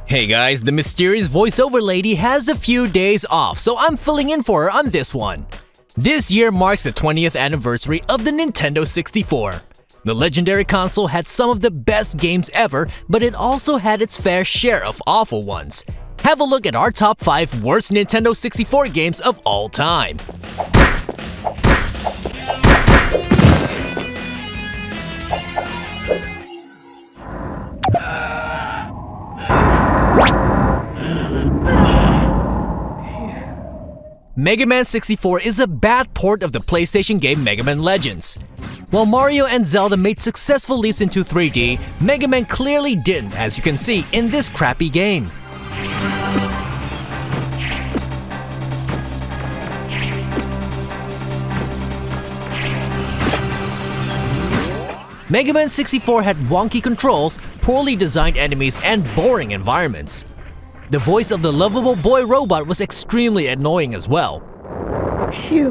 Hey guys, the mysterious voiceover lady has a few days off, so I'm filling in for her on this one. This year marks the 20th anniversary of the Nintendo 64. The legendary console had some of the best games ever, but it also had its fair share of awful ones. Have a look at our top 5 worst Nintendo 64 games of all time. Mega Man 64 is a bad port of the PlayStation game Mega Man Legends. While Mario and Zelda made successful leaps into 3D, Mega Man clearly didn't, as you can see in this crappy game. Mega Man 64 had wonky controls, poorly designed enemies, and boring environments. The voice of the lovable boy robot was extremely annoying as well. Phew.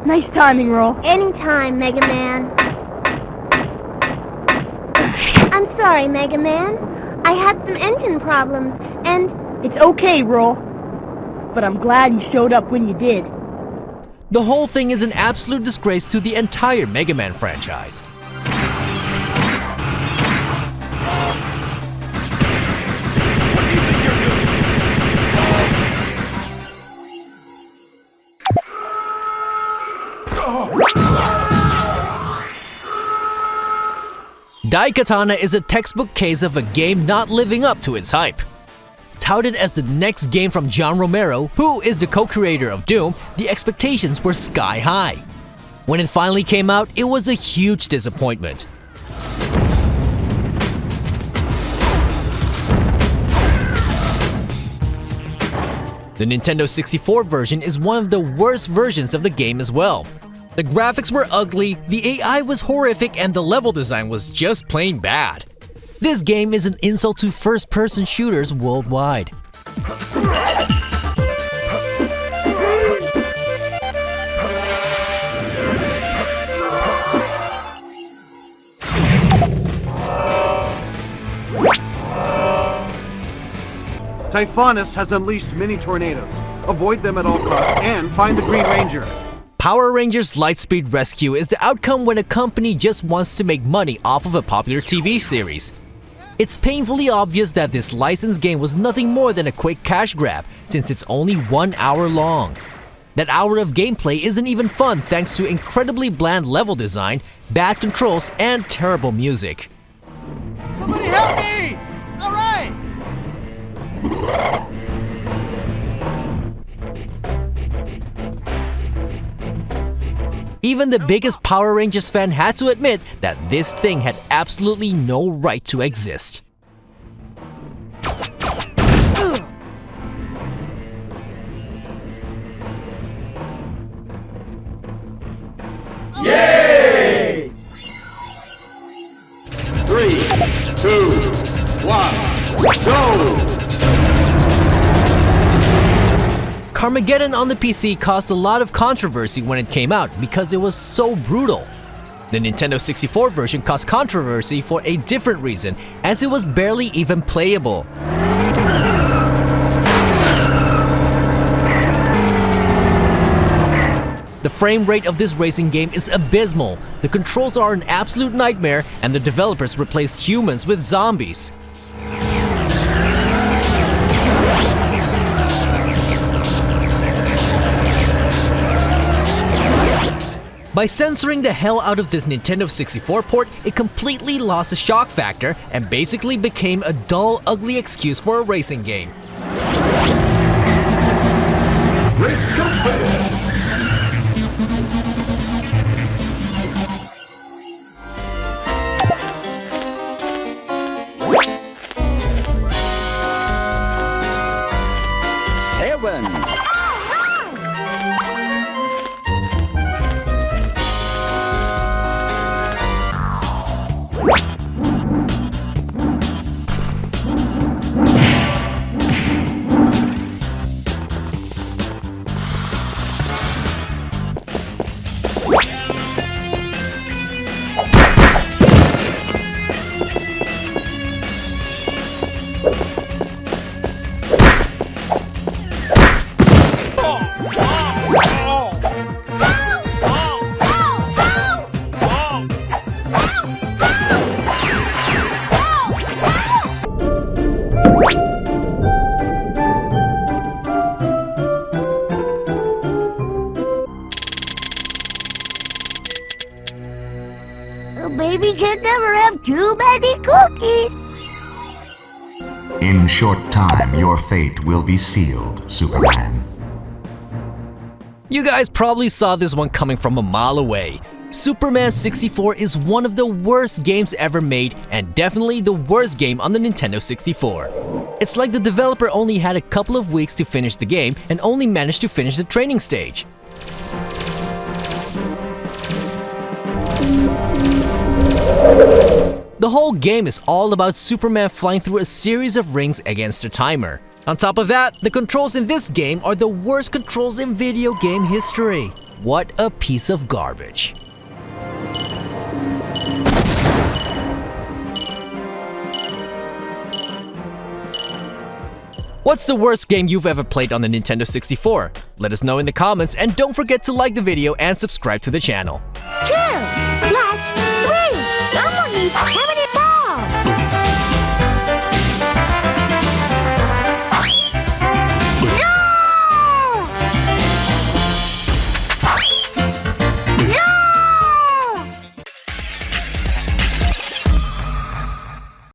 Nice timing, Roll. Anytime, Mega Man. I'm sorry, Mega Man. I had some engine problems, and... It's okay, Roll. But I'm glad you showed up when you did. The whole thing is an absolute disgrace to the entire Mega Man franchise. Daikatana is a textbook case of a game not living up to its hype. Touted as the next game from John Romero, who is the co-creator of Doom, the expectations were sky high. When it finally came out, it was a huge disappointment. The Nintendo 64 version is one of the worst versions of the game as well. The graphics were ugly, the AI was horrific, and the level design was just plain bad. This game is an insult to first-person shooters worldwide. Typhonus has unleashed many tornadoes. Avoid them at all costs and find the Green Ranger. Power Rangers Lightspeed Rescue is the outcome when a company just wants to make money off of a popular TV series. It's painfully obvious that this licensed game was nothing more than a quick cash grab, since it's only 1 hour long. That hour of gameplay isn't even fun thanks to incredibly bland level design, bad controls, and terrible music. Somebody help me! All right! Even the biggest Power Rangers fan had to admit that this thing had absolutely no right to exist. Yay! 3, 2, 1, go! Carmageddon on the PC caused a lot of controversy when it came out because it was so brutal. The Nintendo 64 version caused controversy for a different reason, as it was barely even playable. The frame rate of this racing game is abysmal, the controls are an absolute nightmare, and the developers replaced humans with zombies. By censoring the hell out of this Nintendo 64 port, it completely lost the shock factor and basically became a dull, ugly excuse for a racing game. have too many cookies. In short time, your fate will be sealed, Superman. You guys probably saw this one coming from a mile away. Superman 64 is one of the worst games ever made and definitely the worst game on the Nintendo 64. It's like the developer only had a couple of weeks to finish the game and only managed to finish the training stage. The whole game is all about Superman flying through a series of rings against a timer. On top of that, the controls in this game are the worst controls in video game history. What a piece of garbage. What's the worst game you've ever played on the Nintendo 64? Let us know in the comments and don't forget to like the video and subscribe to the channel.